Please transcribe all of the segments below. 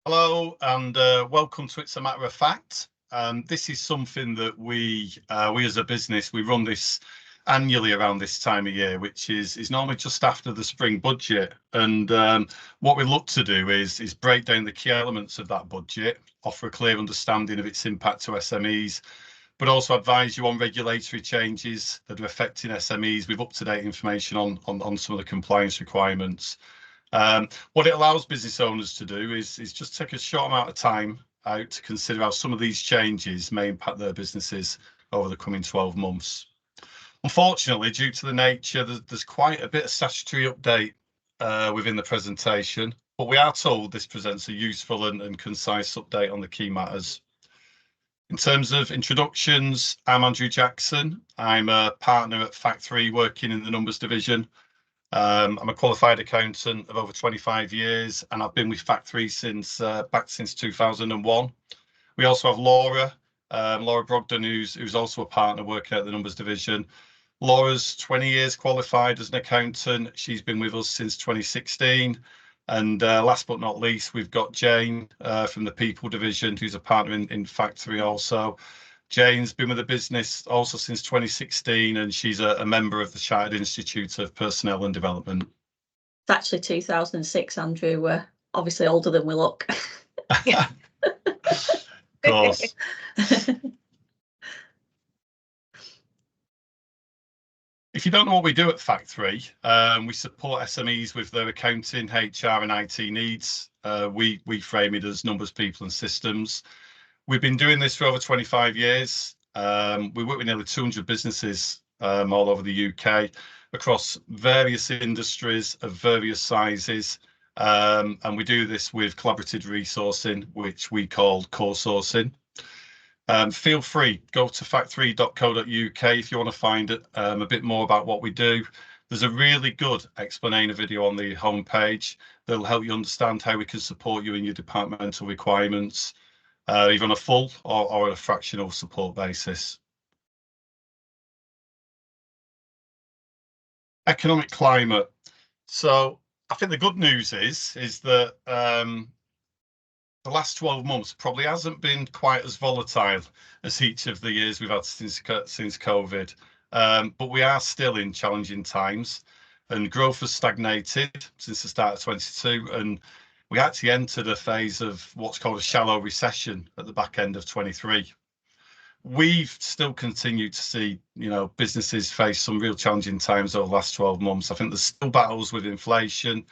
Hello and welcome to It's a Matter of Fact. This is something that we as a business, we run this annually around this time of year, which is normally just after the spring budget. And what we look to do is break down the key elements of that budget, offer a clear understanding of its impact to SMEs, but also advise you on regulatory changes that are affecting SMEs with up-to-date information on some of the compliance requirements. What it allows business owners to do is just take a short amount of time out to consider how some of these changes may impact their businesses over the coming 12 months. Unfortunately, due to the nature, there's quite a bit of statutory update within the presentation, but we are told this presents a useful and concise update on the key matters. In terms of introductions, I'm Andrew Jackson. I'm a partner at FACT3 working in the numbers division. I'm a qualified accountant of over 25 years, and I've been with FACT3 since 2001. We also have Laura Brogdon, who's also a partner working at the numbers division. Laura's 20 years qualified as an accountant. She's been with us since 2016. And last but not least, we've got Jane from the people division, who's a partner in FACT3 also. Jane's been with the business also since 2016, and she's a member of the Chartered Institute of Personnel and Development. It's actually 2006, Andrew. We're obviously older than we look. Of course. If you don't know what we do at FACT3, we support SMEs with their accounting, HR and IT needs. We frame it as numbers, people and systems. We've been doing this for over 25 years. We work with nearly 200 businesses all over the UK across various industries of various sizes. And we do this with collaborative resourcing, which we call co-sourcing. Feel free, go to fact3.co.uk if you want to find a bit more about what we do. There's a really good explainer video on the homepage that'll help you understand how we can support you in your departmental requirements, either on a full or a fractional support basis. Economic climate. So I think the good news is that the last 12 months probably hasn't been quite as volatile as each of the years we've had since COVID. But we are still in challenging times, and growth has stagnated since the start of 22, and we actually entered a phase of what's called a shallow recession at the back end of 23. We've still continued to see, businesses face some real challenging times over the last 12 months. I think there's still battles with inflation,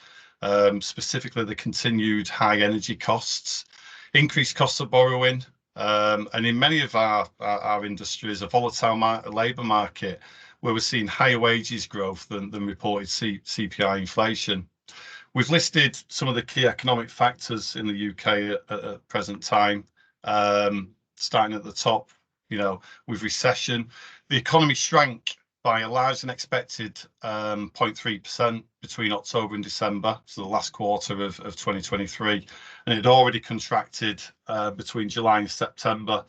specifically the continued high energy costs, increased costs of borrowing, and in many of our industries, a volatile labour market where we're seeing higher wages growth than reported CPI inflation. We've listed some of the key economic factors in the UK at present time, starting at the top, with recession. The economy shrank by a larger than expected 0.3% between October and December, so the last quarter of 2023, and it had already contracted between July and September.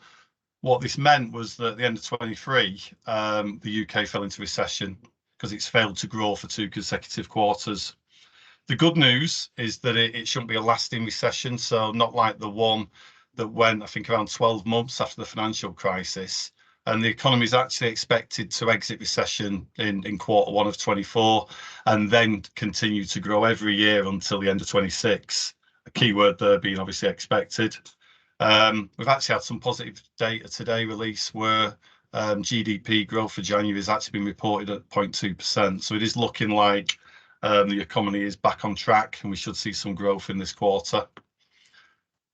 What this meant was that at the end of 23, the UK fell into recession because it's failed to grow for 2 consecutive quarters. The good news is that it shouldn't be a lasting recession, so not like the one that went, I think, around 12 months after the financial crisis. And the economy is actually expected to exit recession in Q1 of 24 and then continue to grow every year until the end of 26. A key word there being obviously expected. We've actually had some positive data today released where GDP growth for January has actually been reported at 0.2%. So it is looking like the economy is back on track and we should see some growth in this quarter.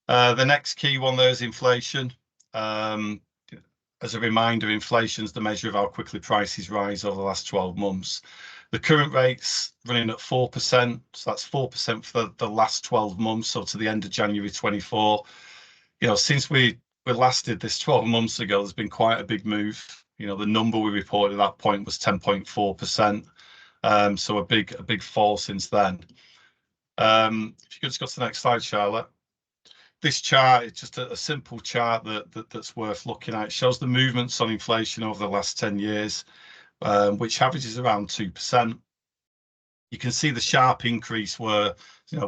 The next key one there is inflation. As a reminder, inflation is the measure of how quickly prices rise over the last 12 months. The current rate's running at 4%, so that's 4% for the last 12 months, so to the end of January 24. Since we last did this 12 months ago, there's been quite a big move. The number we reported at that point was 10.4%, so a big fall since then. If you could just go to the next slide, Charlotte. This chart is just a simple chart that's worth looking at. It shows the movements on inflation over the last 10 years, which averages around 2%. You can see the sharp increase where,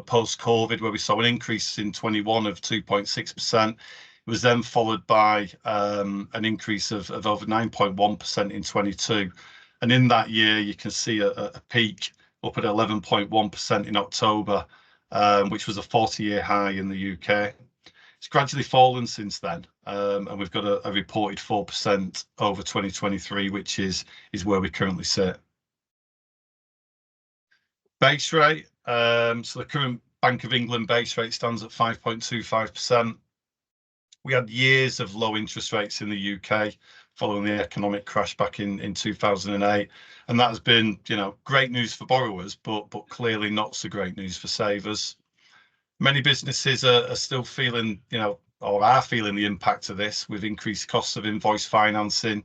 post-COVID, where we saw an increase in 21 of 2.6%. It was then followed by an increase of over 9.1% in 22. And in that year, you can see a peak up at 11.1% in October, which was a 40-year high in the UK. It's gradually fallen since then, and we've got a reported 4% over 2023, which is where we currently sit. Base rate, so the current Bank of England base rate stands at 5.25%. We had years of low interest rates in the UK following the economic crash back in 2008, and that has been, great news for borrowers, but clearly not so great news for savers. Many businesses are still feeling, or are feeling the impact of this with increased costs of invoice financing,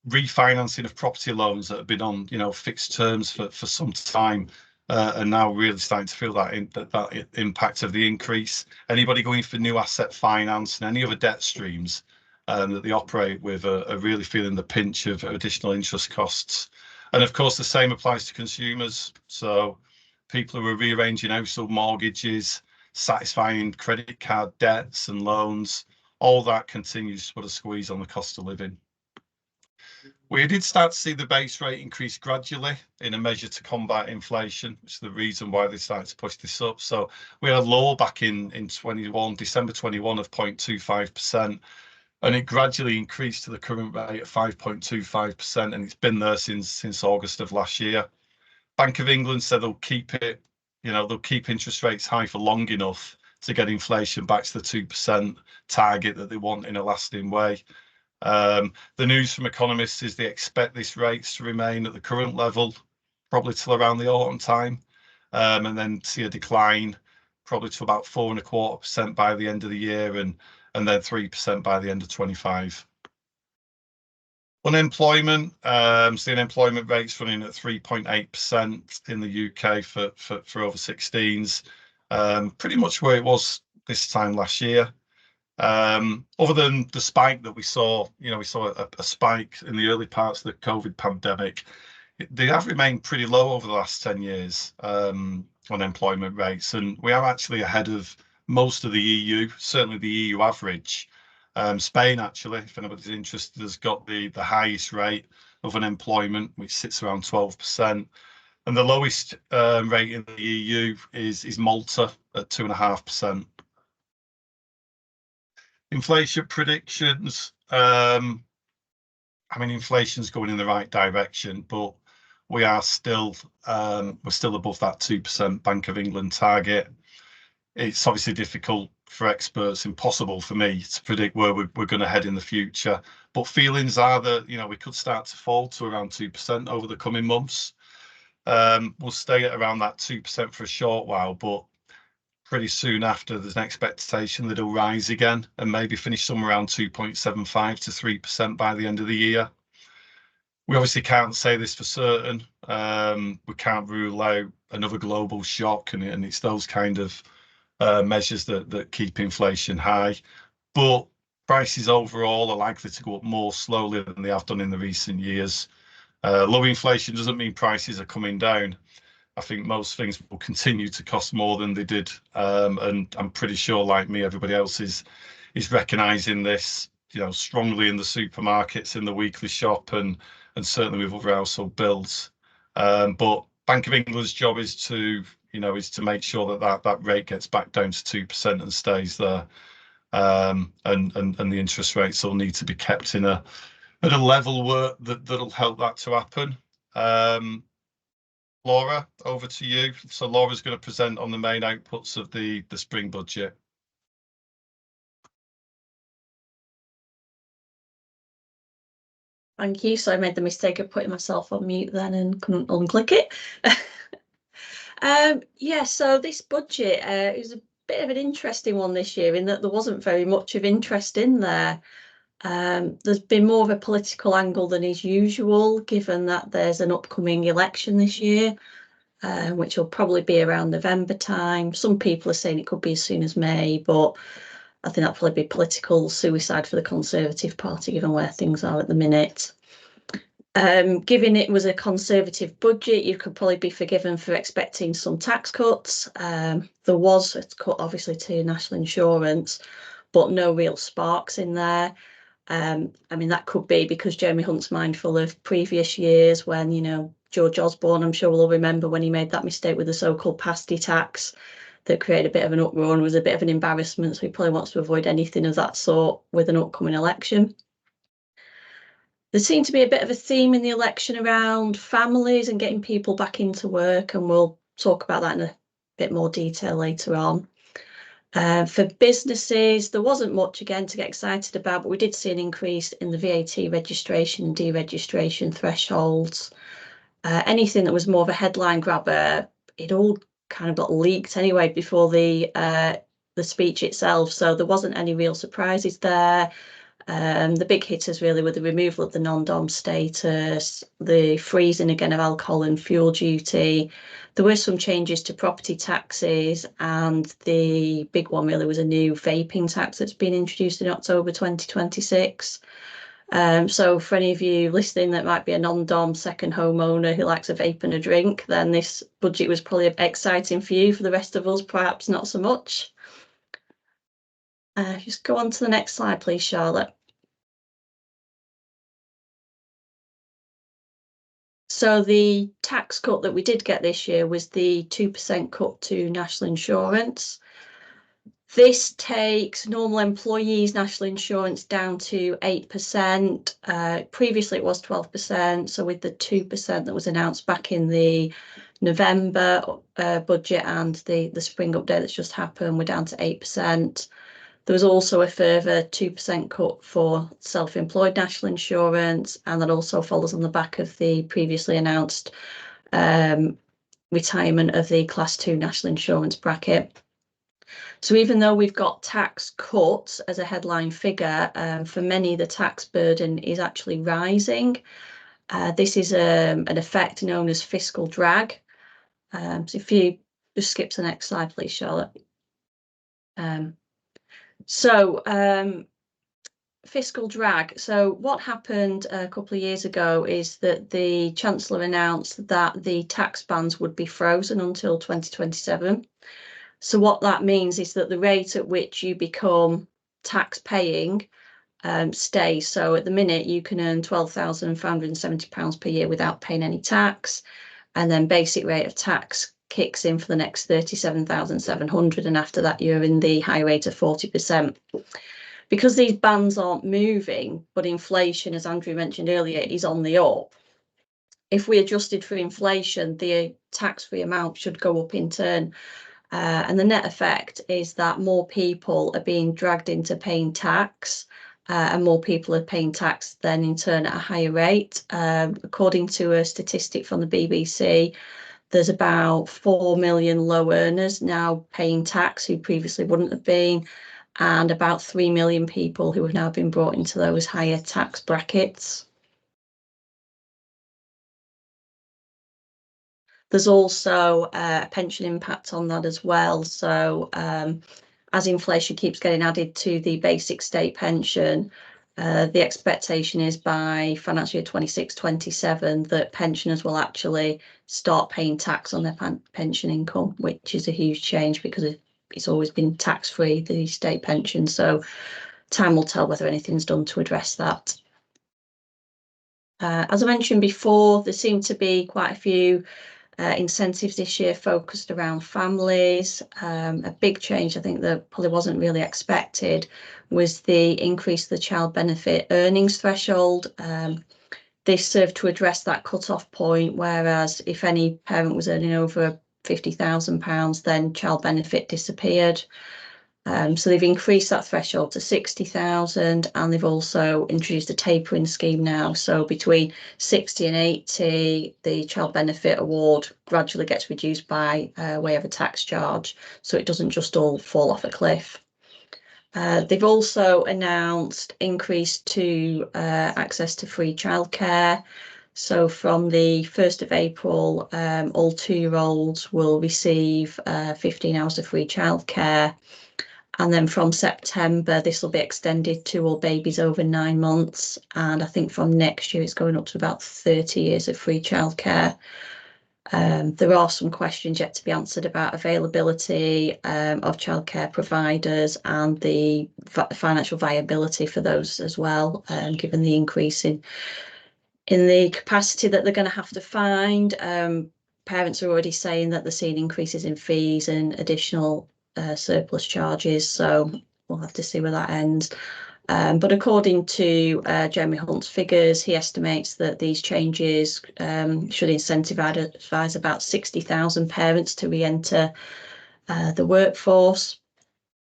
refinancing of property loans that have been on, fixed terms for some time, and now really starting to feel that impact of the increase. Anybody going for new asset finance and any other debt streams that they operate with are really feeling the pinch of additional interest costs. And of course, the same applies to consumers. So people who are rearranging household mortgages, satisfying credit card debts and loans, all that continues to put a squeeze on the cost of living. We did start to see the base rate increase gradually in a measure to combat inflation, which is the reason why they started to push this up. So we had a low back in December 21 of 0.25%, and it gradually increased to the current rate of 5.25%, and it's been there since August of last year. Bank of England said they'll keep it, they'll keep interest rates high for long enough to get inflation back to the 2% target that they want in a lasting way. The news from economists is they expect these rates to remain at the current level, probably till around the autumn time, and then see a decline probably to about 4.25% by the end of the year, and then 3% by the end of 25. Unemployment, so the unemployment rate's running at 3.8% in the UK for over 16s, pretty much where it was this time last year. Other than the spike that we saw, we saw a spike in the early parts of the COVID pandemic. They have remained pretty low over the last 10 years, unemployment rates, and we are actually ahead of most of the EU, certainly the EU average. Spain, actually, if anybody's interested, has got the highest rate of unemployment, which sits around 12%. And the lowest rate in the EU is Malta at 2.5%. Inflation predictions. Inflation's going in the right direction, but we are still we're still above that 2% Bank of England target. It's obviously difficult for experts, impossible for me to predict where we're going to head in the future. But feelings are that we could start to fall to around 2% over the coming months. We'll stay at around that 2% for a short while, but pretty soon after, there's an expectation that it'll rise again and maybe finish somewhere around 2.75 to 3% by the end of the year. We obviously can't say this for certain. We can't rule out another global shock, and it's those kind of measures that keep inflation high. But prices overall are likely to go up more slowly than they have done in the recent years. Low inflation doesn't mean prices are coming down. I think most things will continue to cost more than they did, and I'm pretty sure, like me, everybody else is recognising this, strongly in the supermarkets, in the weekly shop, and certainly with other household bills. But Bank of England's job is to make sure that rate gets back down to 2% and stays there, and the interest rates will need to be kept at a level where that'll help that to happen. Laura, over to you. So Laura's going to present on the main outputs of the spring budget. Thank you. So I made the mistake of putting myself on mute then and couldn't unclick it. So this budget is a bit of an interesting one this year in that there wasn't very much of interest in there. There's been more of a political angle than is usual, given that there's an upcoming election this year, which will probably be around November time. Some people are saying it could be as soon as May, but I think that'll probably be political suicide for the Conservative Party, given where things are at the minute. Given it was a Conservative budget, you could probably be forgiven for expecting some tax cuts. There was a cut, obviously, to national insurance, but no real sparks in there. I mean, that could be because Jeremy Hunt's mindful of previous years when, you know, George Osborne, I'm sure we'll all remember when he made that mistake with the so-called pasty tax that created a bit of an uproar and was a bit of an embarrassment. So he probably wants to avoid anything of that sort with an upcoming election. There seemed to be a bit of a theme in the election around families and getting people back into work, and we'll talk about that in a bit more detail later on. For businesses, there wasn't much again to get excited about, but we did see an increase in the VAT registration and deregistration thresholds. Anything that was more of a headline grabber, it all kind of got leaked anyway before the speech itself, so there wasn't any real surprises there. The big hitters really were the removal of the non-dom status, the freezing again of alcohol and fuel duty. There were some changes to property taxes, and the big one really was a new vaping tax that's been introduced in October 2026. So for any of you listening that might be a non-dom second homeowner who likes a vape and a drink, then this budget was probably exciting for you. For the rest of us, perhaps not so much. Just go on to the next slide, please, Charlotte. So the tax cut that we did get this year was the 2% cut to national insurance. This takes normal employees' national insurance down to 8%. Previously, it was 12%. So with the 2% that was announced back in the November budget and the spring update that's just happened, we're down to 8%. There was also a further 2% cut for self-employed national insurance, and that also follows on the back of the previously announced retirement of the Class 2 national insurance bracket. So even though we've got tax cuts as a headline figure, for many the tax burden is actually rising. This is an effect known as fiscal drag. So if you just skip to the next slide, please, Charlotte. Fiscal drag. So what happened a couple of years ago is that the Chancellor announced that the tax bands would be frozen until 2027. So what that means is that the rate at which you become tax paying stays. So at the minute you can earn £12,570 per year without paying any tax, and then basic rate of tax kicks in for the next 37,700, and after that you're in the high rate of 40%. Because these bands aren't moving, but inflation, as Andrew mentioned earlier, is on the up. If we adjusted for inflation, the tax-free amount should go up in turn. And the net effect is that more people are being dragged into paying tax, and more people are paying tax then in turn at a higher rate. According to a statistic from the BBC, there's about 4 million low earners now paying tax who previously wouldn't have been, and about 3 million people who have now been brought into those higher tax brackets. There's also a pension impact on that as well. So as inflation keeps getting added to the basic state pension, the expectation is by financial year 26-27 that pensioners will actually start paying tax on their pension income, which is a huge change because it's always been tax-free, the state pension. So time will tell whether anything's done to address that. As I mentioned before, there seem to be quite a few incentives this year focused around families. A big change I think that probably wasn't really expected was the increase of the child benefit earnings threshold. This served to address that cut-off point, whereas if any parent was earning over £50,000, then child benefit disappeared. So they've increased that threshold to 60,000, and they've also introduced a tapering scheme now. So between 60 and 80, the child benefit award gradually gets reduced by way of a tax charge, so it doesn't just all fall off a cliff. They've also announced increase to access to free childcare. So from the 1st of April, all 2-year-olds will receive 15 hours of free childcare. And then from September, this will be extended to all babies over 9 months. And I think from next year, it's going up to about 30 years of free childcare. There are some questions yet to be answered about availability of childcare providers and the financial viability for those as well, given the increase in the capacity that they're going to have to find. Parents are already saying that they're seeing increases in fees and additional surplus charges, so we'll have to see where that ends. But according to Jeremy Hunt's figures, he estimates that these changes should incentivise about 60,000 parents to re-enter the workforce.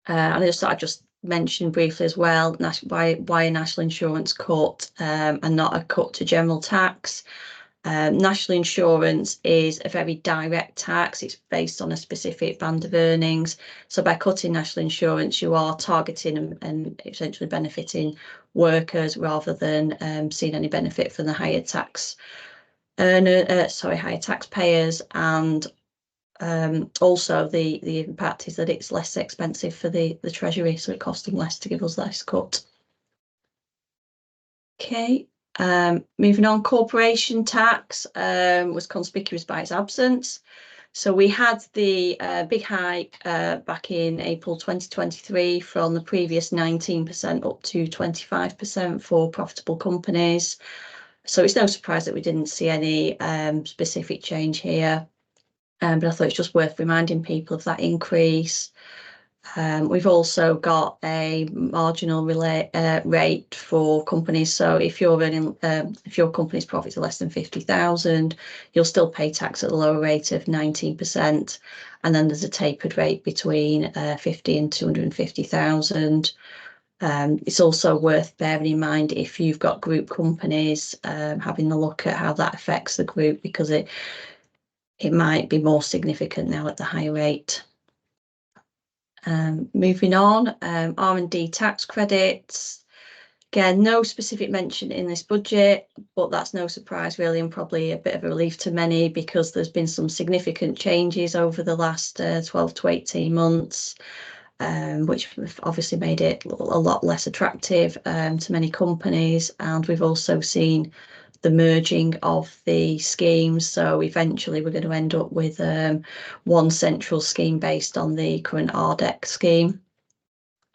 And I just thought I'd just mention briefly as well why a national insurance cut and not a cut to general tax. National insurance is a very direct tax. It's based on a specific band of earnings. So by cutting national insurance, you are targeting and essentially benefiting workers rather than seeing any benefit from the higher taxpayers. And also the impact is that it's less expensive for the Treasury, so it costs them less to give us this cut. Okay. Moving on, corporation tax was conspicuous by its absence. So we had the big hike back in April 2023 from the previous 19% up to 25% for profitable companies. So it's no surprise that we didn't see any specific change here. But I thought it's just worth reminding people of that increase. We've also got a marginal rate for companies. So if you're running, if your company's profits are less than 50,000, you'll still pay tax at a lower rate of 19%. And then there's a tapered rate between 50 and 250,000. It's also worth bearing in mind if you've got group companies, having a look at how that affects the group, because it might be more significant now at the higher rate. Moving on, R&D tax credits. Again, no specific mention in this budget, but that's no surprise really, and probably a bit of a relief to many, because there's been some significant changes over the last 12 to 18 months, which have obviously made it a lot less attractive to many companies. And we've also seen the merging of the schemes. So eventually we're going to end up with one central scheme based on the current RDEC scheme.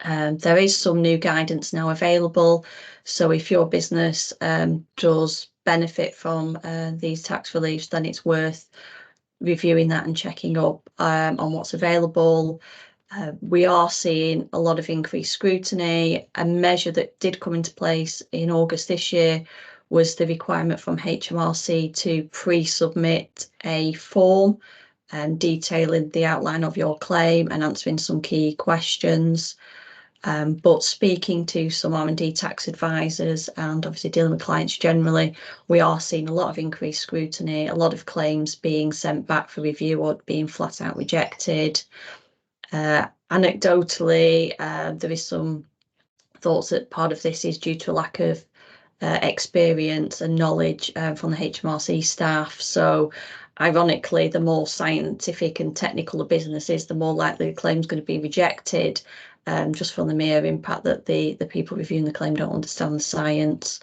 There is some new guidance now available. So if your business does benefit from these tax reliefs, then it's worth reviewing that and checking up on what's available. We are seeing a lot of increased scrutiny. A measure that did come into place in August this year was the requirement from HMRC to pre-submit a form detailing the outline of your claim and answering some key questions. But speaking to some R&D tax advisors and obviously dealing with clients generally, we are seeing a lot of increased scrutiny, a lot of claims being sent back for review or being flat out rejected. Anecdotally, there is some thoughts that part of this is due to a lack of experience and knowledge from the HMRC staff. So ironically, the more scientific and technical a business is, the more likely the claim is going to be rejected, just from the mere impact that the people reviewing the claim don't understand the science.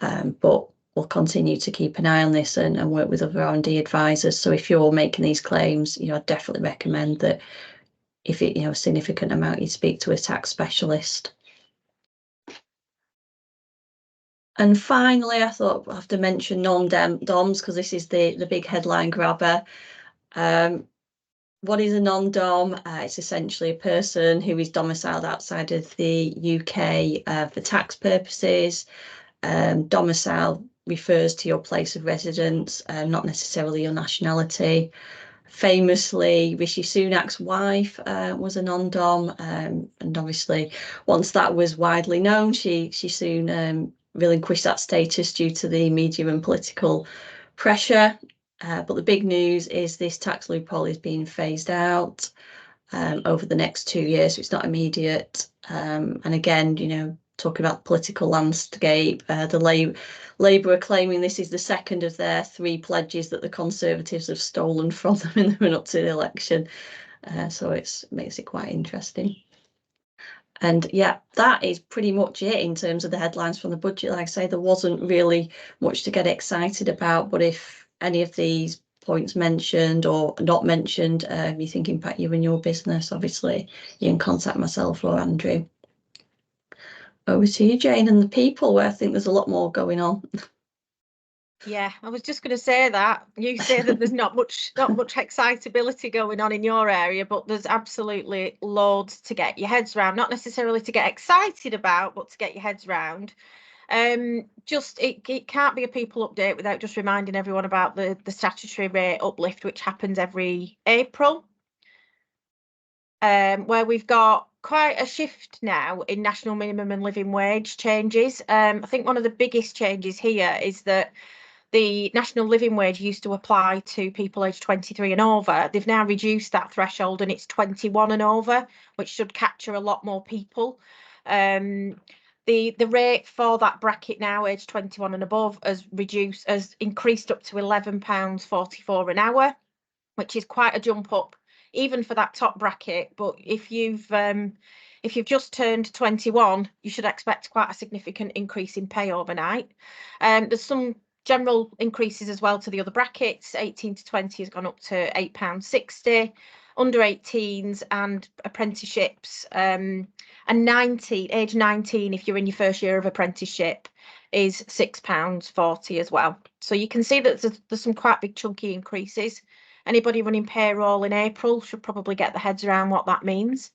But we'll continue to keep an eye on this and work with other R&D advisors. So if you're making these claims, I definitely recommend that if it, a significant amount, you speak to a tax specialist. And finally, I thought I'll have to mention non-DOMs, because this is the big headline grabber. What is a non-DOM? It's essentially a person who is domiciled outside of the UK for tax purposes. Domicile refers to your place of residence, not necessarily your nationality. Famously, Rishi Sunak's wife was a non-DOM, and obviously once that was widely known, she soon relinquished that status due to the media and political pressure. But the big news is this tax loophole is being phased out over the next 2 years, so it's not immediate. And again, talking about the political landscape, the Labour are claiming this is the second of their 3 pledges that the Conservatives have stolen from them in the run-up to the election. So it makes it quite interesting. And yeah, that is pretty much it in terms of the headlines from the budget. Like I say, there wasn't really much to get excited about, but if any of these points mentioned or not mentioned, you think impact you and your business, obviously you can contact myself or Andrew. Over to you, Jane, and the people, where I think there's a lot more going on. Yeah, I was just going to say that. You say that there's not much excitability going on in your area, but there's absolutely loads to get your heads around. Not necessarily to get excited about, but to get your heads around. Just it can't be a people update without just reminding everyone about the statutory rate uplift, which happens every April. Where we've got quite a shift now in national minimum and living wage changes. I think one of the biggest changes here is that the national living wage used to apply to people aged 23 and over. They've now reduced that threshold and it's 21 and over, which should capture a lot more people. The rate for that bracket now, aged 21 and above, has increased up to £11.44 an hour, which is quite a jump up, even for that top bracket. But if you've just turned 21, you should expect quite a significant increase in pay overnight. There's some general increases as well to the other brackets. 18 to 20 has gone up to £8.60, under 18s and apprenticeships, and age 19, if you're in your first year of apprenticeship, is £6.40 as well. So you can see that there's some quite big chunky increases. Anybody running payroll in April should probably get their heads around what that means.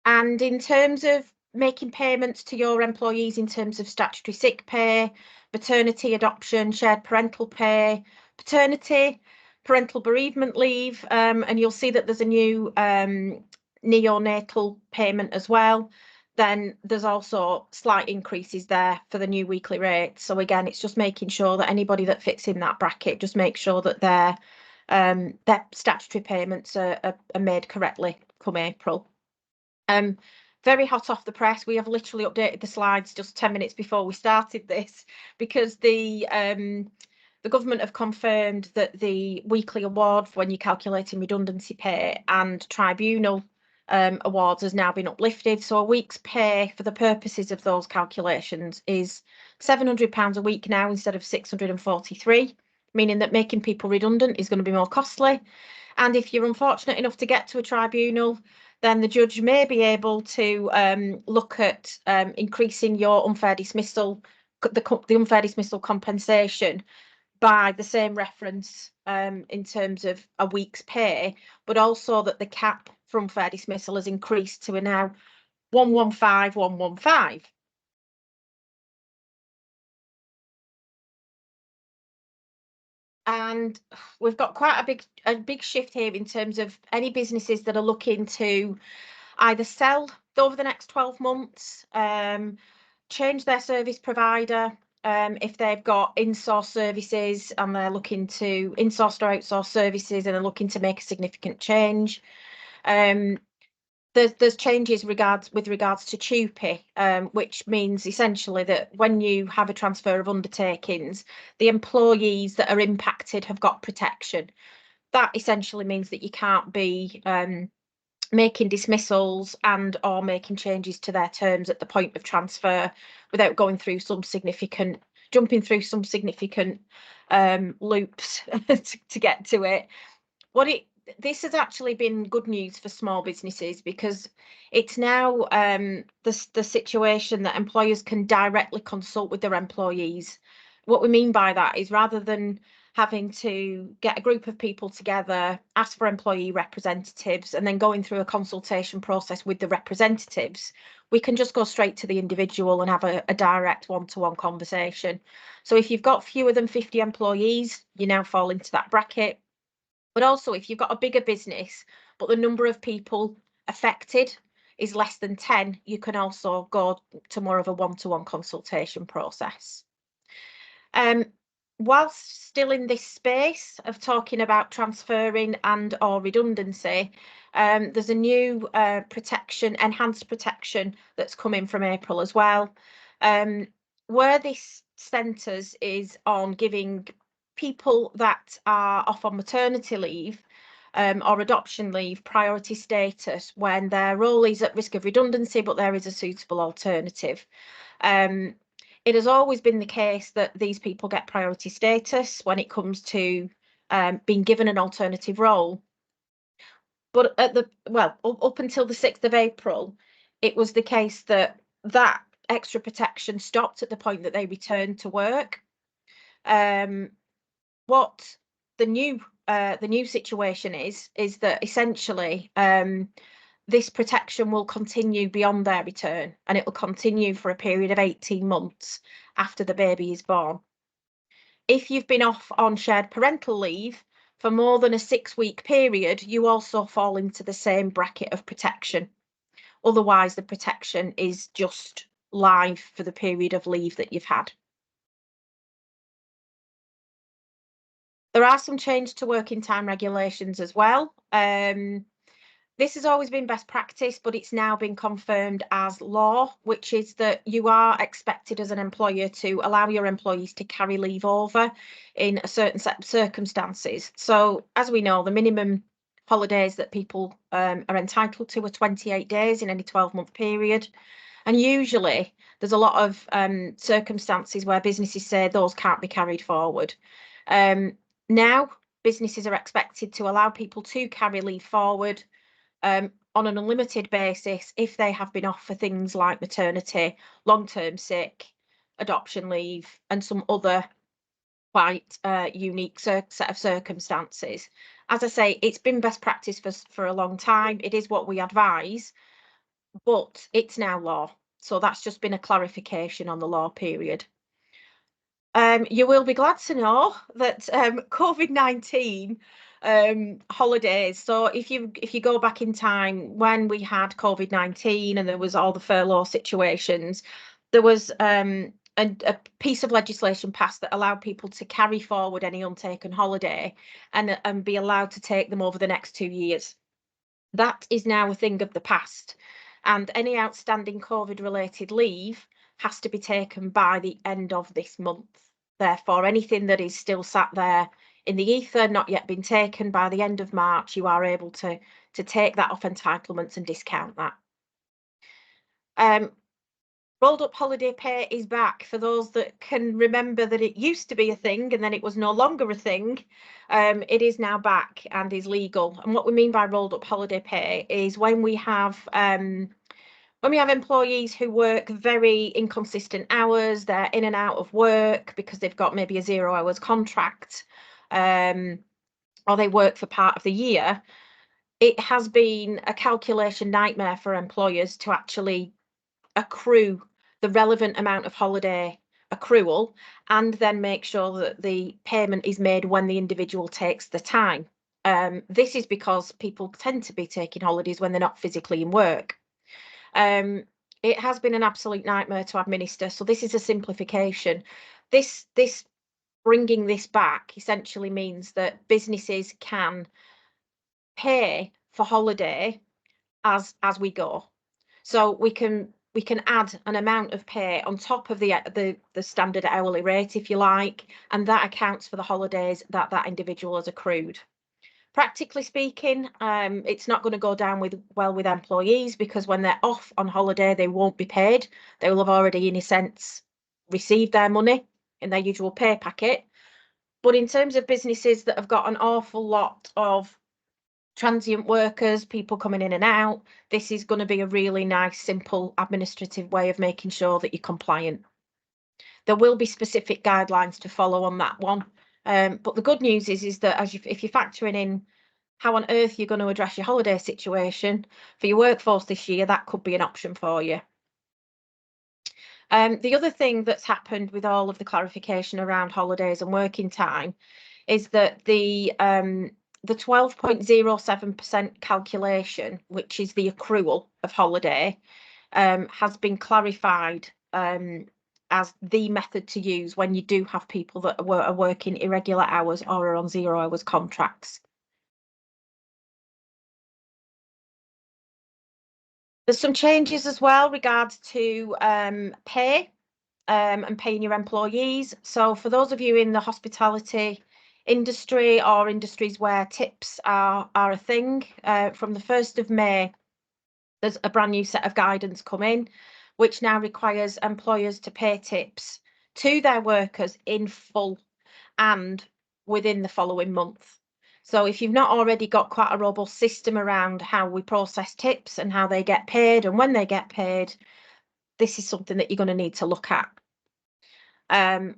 And in terms of making payments to your employees in terms of statutory sick pay, maternity, adoption, shared parental pay, paternity, parental bereavement leave, and you'll see that there's a new neonatal payment as well. Then there's also slight increases there for the new weekly rate. So again, it's just making sure that anybody that fits in that bracket, just make sure that their statutory payments are made correctly come April. Very hot off the press. We have literally updated the slides just 10 minutes before we started this, because the government have confirmed that the weekly award when you're calculating redundancy pay and tribunal awards has now been uplifted. So a week's pay for the purposes of those calculations is £700 a week now instead of 643, meaning that making people redundant is going to be more costly. And if you're unfortunate enough to get to a tribunal, then the judge may be able to look at increasing your unfair dismissal, the unfair dismissal compensation by the same reference in terms of a week's pay, but also that the cap for unfair dismissal has increased to a now 115,115. And we've got quite a big shift here in terms of any businesses that are looking to either sell over the next 12 months, change their service provider, if they've got in-source services and they're looking to in-source or outsource services and are looking to make a significant change. There's changes with regards to TUPE, which means essentially that when you have a transfer of undertakings, the employees that are impacted have got protection. That essentially means that you can't be making dismissals and or making changes to their terms at the point of transfer without jumping through some significant loops to get to it. This has actually been good news for small businesses, because it's now the situation that employers can directly consult with their employees. What we mean by that is, rather than having to get a group of people together, ask for employee representatives, and then going through a consultation process with the representatives, we can just go straight to the individual and have a direct one-to-one conversation. So if you've got fewer than 50 employees, you now fall into that bracket. But also, if you've got a bigger business, but the number of people affected is less than 10, you can also go to more of a one-to-one consultation process. Whilst still in this space of talking about transferring and or redundancy, there's a new enhanced protection that's coming from April as well. Where this centres is on giving people that are off on maternity leave or adoption leave priority status when their role is at risk of redundancy, but there is a suitable alternative. It has always been the case that these people get priority status when it comes to being given an alternative role. But up until the 6th of April, it was the case that that extra protection stopped at the point that they returned to work. What the new situation is that essentially this protection will continue beyond their return, and it will continue for a period of 18 months after the baby is born. If you've been off on shared parental leave for more than a 6-week period, you also fall into the same bracket of protection. Otherwise, the protection is just live for the period of leave that you've had. There are some changes to working time regulations as well. This has always been best practice, but it's now been confirmed as law, which is that you are expected as an employer to allow your employees to carry leave over in a certain set of circumstances. So as we know, the minimum holidays that people are entitled to are 28 days in any 12-month period. And usually there's a lot of circumstances where businesses say those can't be carried forward. Now businesses are expected to allow people to carry leave forward on an unlimited basis if they have been off for things like maternity, long-term sick, adoption leave, and some other quite unique set of circumstances. As I say, it's been best practice for a long time. It is what we advise, but it's now law. So that's just been a clarification on the law period. You will be glad to know that COVID-19 holidays. So if you go back in time when we had COVID-19 and there was all the furlough situations, there was a piece of legislation passed that allowed people to carry forward any untaken holiday and be allowed to take them over the next 2 years. That is now a thing of the past, and any outstanding COVID-related leave has to be taken by the end of this month. Therefore, anything that is still sat there in the ether, not yet been taken, by the end of March, you are able to take that off entitlements and discount that. Rolled up holiday pay is back. For those that can remember that it used to be a thing and then it was no longer a thing, it is now back and is legal. And what we mean by rolled up holiday pay is when we have employees who work very inconsistent hours, they're in and out of work because they've got maybe a 0 hours contract, or they work for part of the year. It has been a calculation nightmare for employers to actually accrue the relevant amount of holiday accrual and then make sure that the payment is made when the individual takes the time. This is because people tend to be taking holidays when they're not physically in work. It has been an absolute nightmare to administer, so this is a simplification. This bringing this back essentially means that businesses can pay for holiday as we go. So we can add an amount of pay on top of the standard hourly rate, if you like, and that accounts for the holidays that individual has accrued. Practically speaking, it's not going to go down well with employees, because when they're off on holiday, they won't be paid. They will have already, in a sense, received their money in their usual pay packet. But in terms of businesses that have got an awful lot of transient workers, people coming in and out, this is going to be a really nice, simple administrative way of making sure that you're compliant. There will be specific guidelines to follow on that one. But the good news is that if you're factoring in how on earth you're going to address your holiday situation for your workforce this year, that could be an option for you. The other thing that's happened with all of the clarification around holidays and working time is that the 12.07% calculation, which is the accrual of holiday, has been clarified as the method to use when you do have people that are working irregular hours or are on 0 hours contracts. There's some changes as well regards to pay and paying your employees. So for those of you in the hospitality industry or industries where tips are a thing. From the 1st of May, there's a brand new set of guidance come in, which now requires employers to pay tips to their workers in full and within the following month. So if you've not already got quite a robust system around how we process tips and how they get paid and when they get paid, this is something that you're going to need to look at.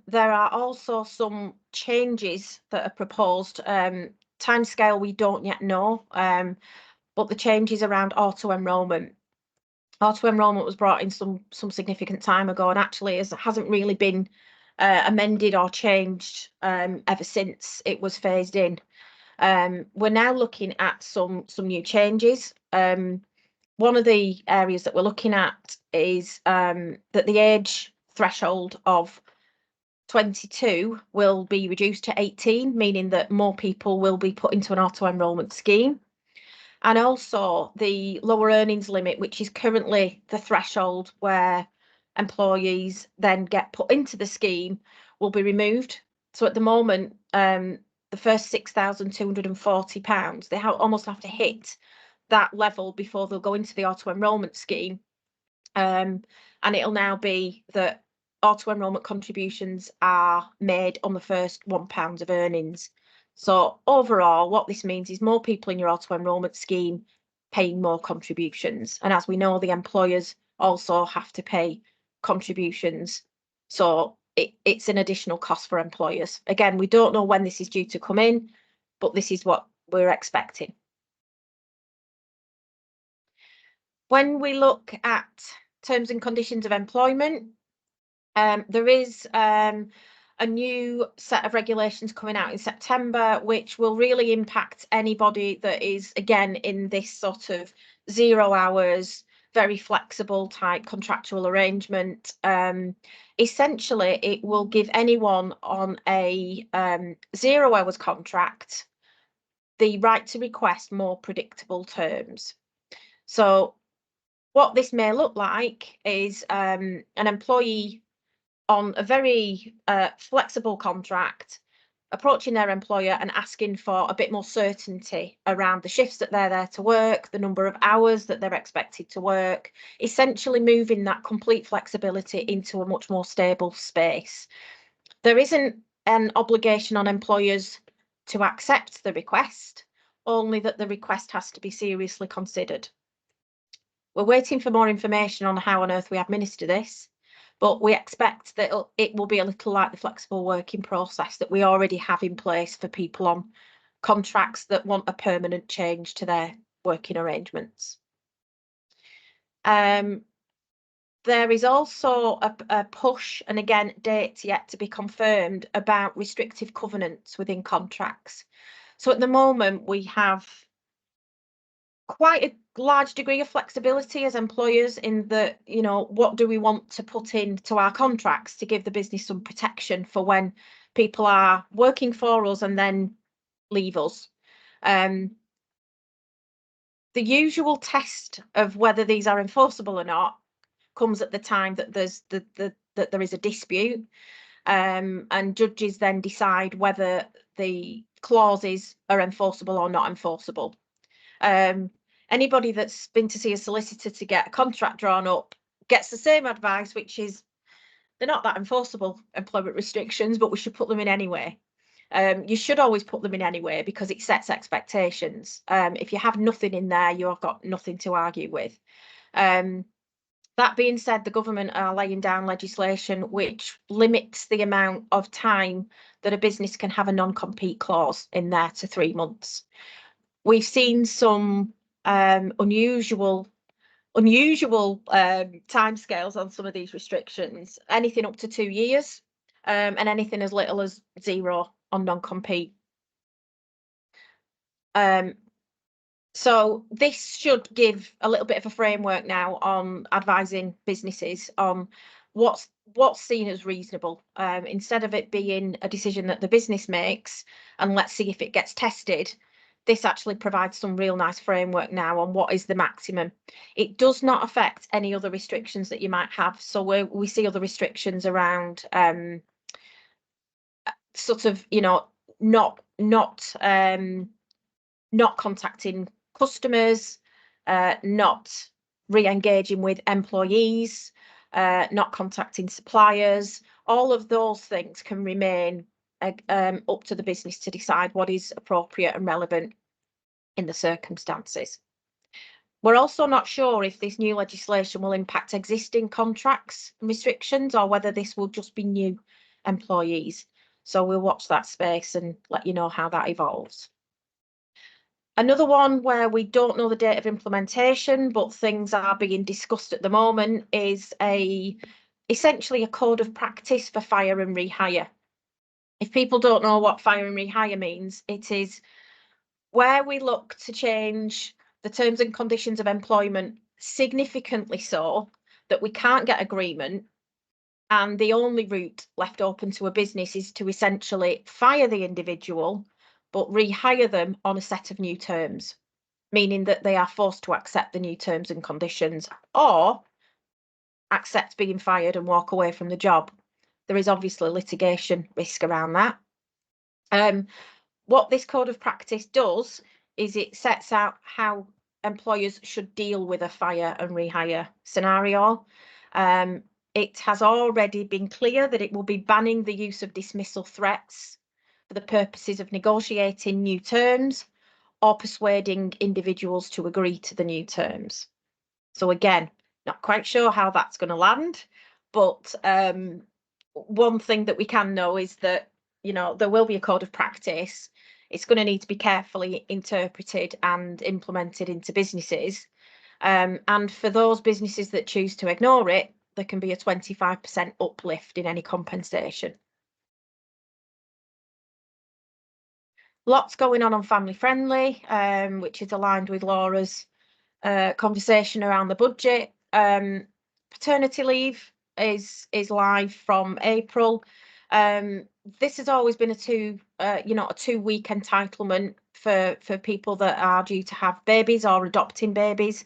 There are also some changes that are proposed. Timescale we don't yet know, but the changes around auto-enrolment. Auto-enrolment was brought in some significant time ago, and actually hasn't really been amended or changed ever since it was phased in. We're now looking at some new changes. One of the areas that we're looking at is that the age threshold of 22 will be reduced to 18, meaning that more people will be put into an auto-enrolment scheme. And also the lower earnings limit, which is currently the threshold where employees then get put into the scheme, will be removed. So at the moment, the first £6,240, they almost have to hit that level before they'll go into the auto-enrolment scheme. And it'll now be that auto-enrolment contributions are made on the first £1 of earnings. So overall, what this means is more people in your auto-enrolment scheme paying more contributions. And as we know, the employers also have to pay contributions. So it's an additional cost for employers. Again, we don't know when this is due to come in, but this is what we're expecting. When we look at terms and conditions of employment, there is a new set of regulations coming out in September, which will really impact anybody that is, again, in this sort of 0 hours, very flexible type contractual arrangement. Essentially, it will give anyone on a 0 hours contract the right to request more predictable terms. So what this may look like is an employee on a very flexible contract approaching their employer and asking for a bit more certainty around the shifts that they're there to work, the number of hours that they're expected to work, essentially moving that complete flexibility into a much more stable space. There isn't an obligation on employers to accept the request, only that the request has to be seriously considered. We're waiting for more information on how on earth we administer this, but we expect that it will be a little like the flexible working process that we already have in place for people on contracts that want a permanent change to their working arrangements. There is also a push, and again, dates yet to be confirmed, about restrictive covenants within contracts. So at the moment, we have quite a large degree of flexibility as employers in that, you know, what do we want to put into our contracts to give the business some protection for when people are working for us and then leave us. The usual test of whether these are enforceable or not comes at the time that that there is a dispute, and judges then decide whether the clauses are enforceable or not enforceable. Anybody that's been to see a solicitor to get a contract drawn up gets the same advice, which is they're not that enforceable employment restrictions, but we should put them in anyway. You should always put them in anyway because it sets expectations. If you have nothing in there, you've got nothing to argue with. That being said, the government are laying down legislation which limits the amount of time that a business can have a non-compete clause in there to 3 months. We've seen some unusual timescales on some of these restrictions, anything up to 2 years, and anything as little as 0 on non-compete. So this should give a little bit of a framework now on advising businesses on what's seen as reasonable, instead of it being a decision that the business makes and let's see if it gets tested. This actually provides some real nice framework now on what is the maximum. It does not affect any other restrictions that you might have. So we see other restrictions around sort of, you know, not contacting customers, not re-engaging with employees, not contacting suppliers. All of those things can remain up to the business to decide what is appropriate and relevant in the circumstances. We're also not sure if this new legislation will impact existing contracts and restrictions, or whether this will just be new employees. So we'll watch that space and let you know how that evolves. Another one where we don't know the date of implementation, but things are being discussed at the moment, is essentially a code of practice for fire and rehire. If people don't know what fire and rehire means, it is where we look to change the terms and conditions of employment significantly so that we can't get agreement, and the only route left open to a business is to essentially fire the individual but rehire them on a set of new terms, meaning that they are forced to accept the new terms and conditions, or accept being fired and walk away from the job. There is obviously litigation risk around that. What this code of practice does is it sets out how employers should deal with a fire and rehire scenario. It has already been clear that it will be banning the use of dismissal threats for the purposes of negotiating new terms or persuading individuals to agree to the new terms. So again, not quite sure how that's going to land, but one thing that we can know is that, you know, there will be a code of practice. It's going to need to be carefully interpreted and implemented into businesses. And for those businesses that choose to ignore it, there can be a 25% uplift in any compensation. Lots going on family friendly, which is aligned with Laura's conversation around the budget. Paternity leave is live from April. This has always been a 2-week entitlement for people that are due to have babies or adopting babies.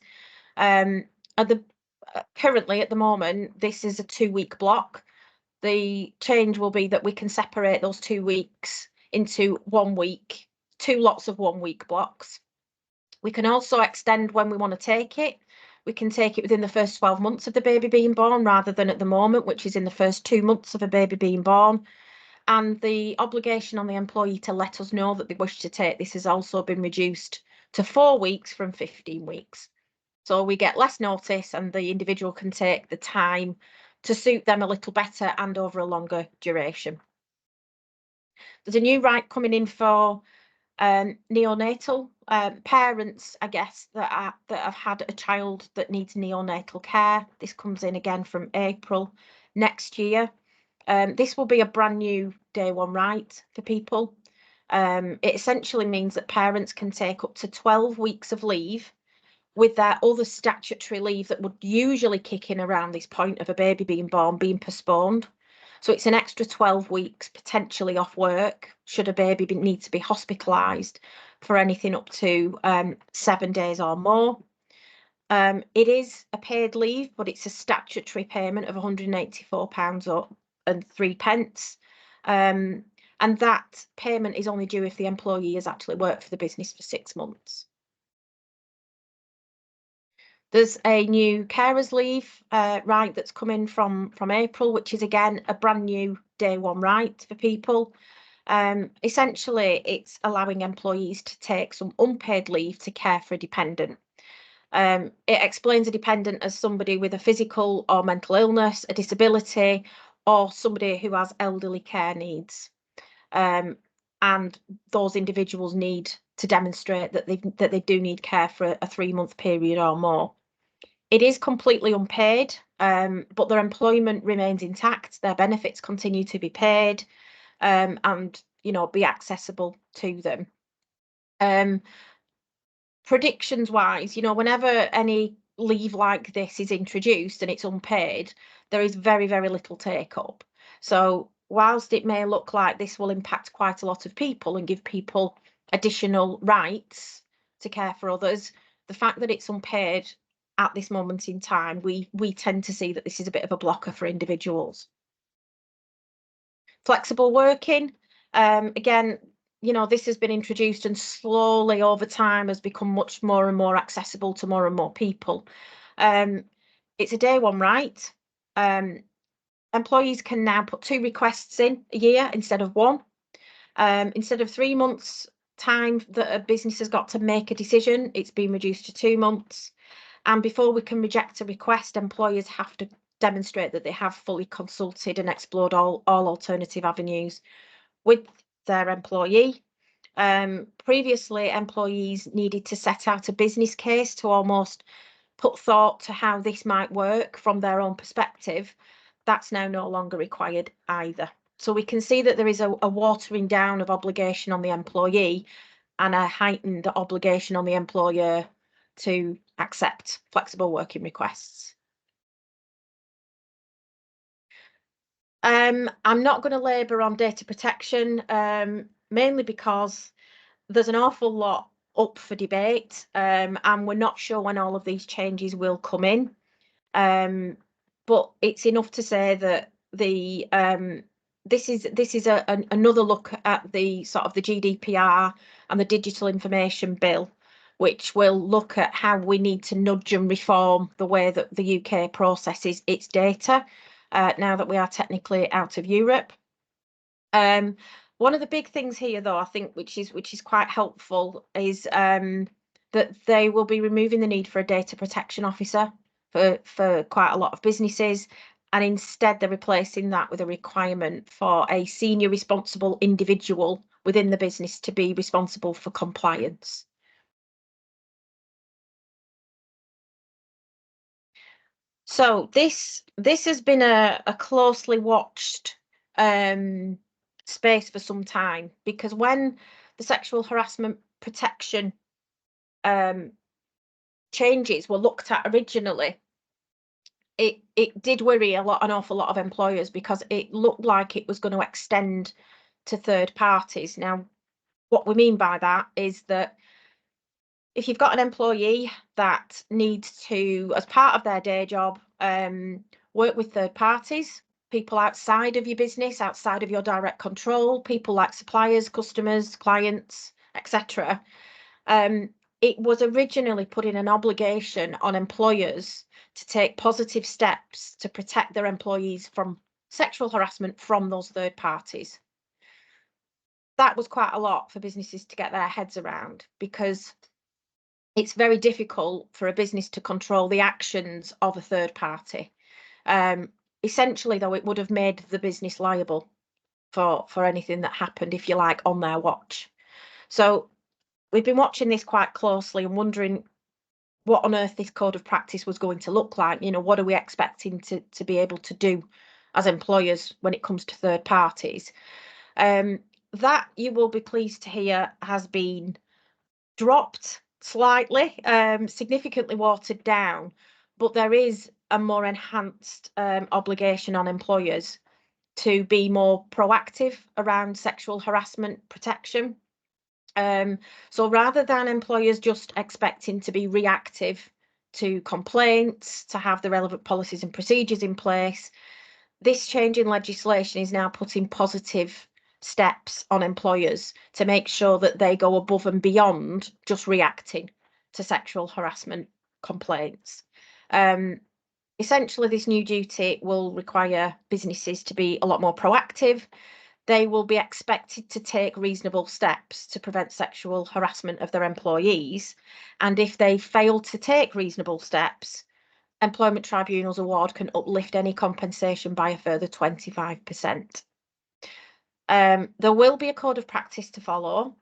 Currently at the moment, this is a 2-week block. The change will be that we can separate those 2 weeks into 1 week, 2 lots of 1-week blocks. We can also extend when we want to take it. We can take it within the first 12 months of the baby being born, rather than at the moment, which is in the first 2 months of a baby being born. And the obligation on the employee to let us know that they wish to take this has also been reduced to 4 weeks from 15 weeks. So we get less notice and the individual can take the time to suit them a little better and over a longer duration. There's a new right coming in for neonatal parents, I guess, that have had a child that needs neonatal care. This comes in again from April next year. This will be a brand new day one right for people. It essentially means that parents can take up to 12 weeks of leave with their other statutory leave that would usually kick in around this point of a baby being born being postponed. So it's an extra 12 weeks potentially off work should a baby need to be hospitalised for anything up to 7 days or more. It is a paid leave, but it's a statutory payment of £184.03. And that payment is only due if the employee has actually worked for the business for 6 months. There's a new carers leave right that's come in from April, which is again a brand new day one right for people. Essentially, it's allowing employees to take some unpaid leave to care for a dependent. It explains a dependent as somebody with a physical or mental illness, a disability, or somebody who has elderly care needs. And those individuals need to demonstrate that they do need care for a 3-month period or more. It is completely unpaid, but their employment remains intact. Their benefits continue to be paid, and be accessible to them. Predictions wise, whenever any leave like this is introduced and it's unpaid, there is very, very little take up. So whilst it may look like this will impact quite a lot of people and give people additional rights to care for others, the fact that it's unpaid at this moment in time, we tend to see that this is a bit of a blocker for individuals. Flexible working, again, you know, this has been introduced and slowly over time has become much more and more accessible to more and more people. It's a day one right. Employees can now put 2 requests in a year instead of 1. Instead of 3 months time that a business has got to make a decision, it's been reduced to 2 months. And before we can reject a request, employers have to demonstrate that they have fully consulted and explored all alternative avenues with their employee. Previously, employees needed to set out a business case to almost put thought to how this might work from their own perspective. That's now no longer required either. So we can see that there is a watering down of obligation on the employee and a heightened obligation on the employer to accept flexible working requests. I'm not going to labour on data protection, mainly because there's an awful lot up for debate, and we're not sure when all of these changes will come in. But it's enough to say that the this is another look at the sort of the GDPR and the Digital Information Bill, which will look at how we need to nudge and reform the way that the UK processes its data now that we are technically out of Europe. One of the big things here, though, I think, which is quite helpful, is that they will be removing the need for a data protection officer for quite a lot of businesses, and instead they're replacing that with a requirement for a senior responsible individual within the business to be responsible for compliance. So this has been a closely watched space for some time, because when the sexual harassment protection changes were looked at originally, it did worry an awful lot of employers, because it looked like it was going to extend to third parties. Now, what we mean by that is that if you've got an employee that needs to, as part of their day job, work with third parties, people outside of your business, outside of your direct control, people like suppliers, customers, clients, etc. It was originally putting an obligation on employers to take positive steps to protect their employees from sexual harassment from those third parties. That was quite a lot for businesses to get their heads around, because it's very difficult for a business to control the actions of a third party. Essentially, though, it would have made the business liable for anything that happened, if you like, on their watch. So we've been watching this quite closely and wondering what on earth this code of practice was going to look like. You know, what are we expecting to be able to do as employers when it comes to third parties? That, you will be pleased to hear, has been dropped slightly, significantly watered down, but there is a more enhanced obligation on employers to be more proactive around sexual harassment protection. So rather than employers just expecting to be reactive to complaints, to have the relevant policies and procedures in place, this change in legislation is now putting positive steps on employers to make sure that they go above and beyond just reacting to sexual harassment complaints. Essentially, this new duty will require businesses to be a lot more proactive. They will be expected to take reasonable steps to prevent sexual harassment of their employees. And if they fail to take reasonable steps, Employment Tribunal's award can uplift any compensation by a further 25%. There will be a code of practice to follow.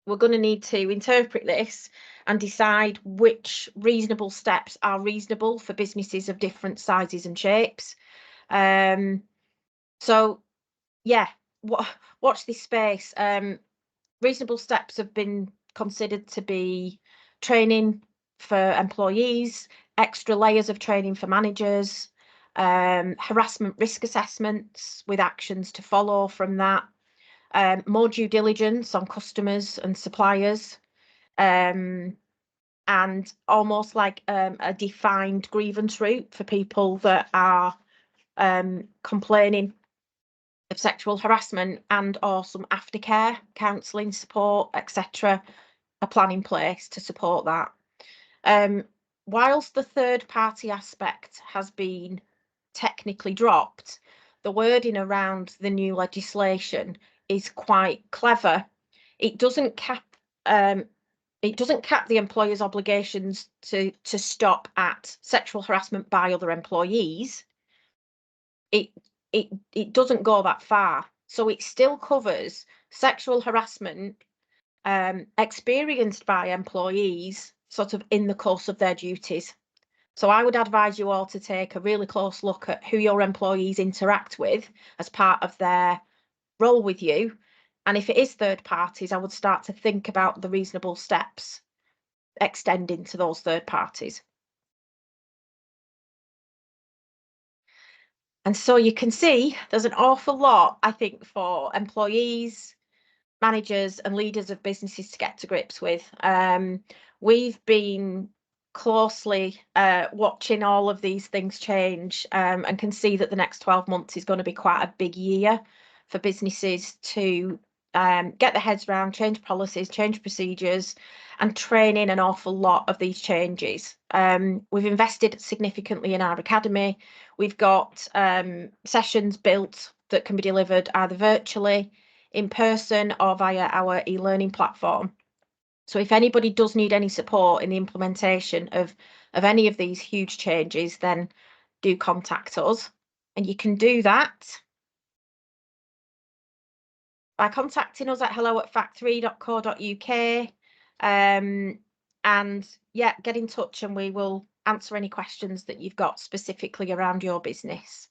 We're going to need to interpret this and decide which reasonable steps are reasonable for businesses of different sizes and shapes. So, yeah, watch this space. Reasonable steps have been considered to be training for employees, extra layers of training for managers, harassment risk assessments with actions to follow from that, more due diligence on customers and suppliers, and almost like a defined grievance route for people that are complaining of sexual harassment and or some aftercare, counselling support, etc. a plan in place to support that. Whilst the third party aspect has been technically dropped, the wording around the new legislation is quite clever. It doesn't cap the employer's obligations to stop at sexual harassment by other employees. It doesn't go that far. So it still covers sexual harassment experienced by employees sort of in the course of their duties. So I would advise you all to take a really close look at who your employees interact with as part of their role with you. And if it is third parties, I would start to think about the reasonable steps extending to those third parties. And so you can see there's an awful lot, I think, for employees, managers and leaders of businesses to get to grips with. We've been closely watching all of these things change and can see that the next 12 months is going to be quite a big year for businesses to get their heads around, change policies, change procedures, and train in an awful lot of these changes. We've invested significantly in our academy. We've got sessions built that can be delivered either virtually, in person, or via our e-learning platform. So if anybody does need any support in the implementation of any of these huge changes, then do contact us. And you can do that by contacting us at hello@fact3.co.uk. And yeah, get in touch and we will answer any questions that you've got specifically around your business.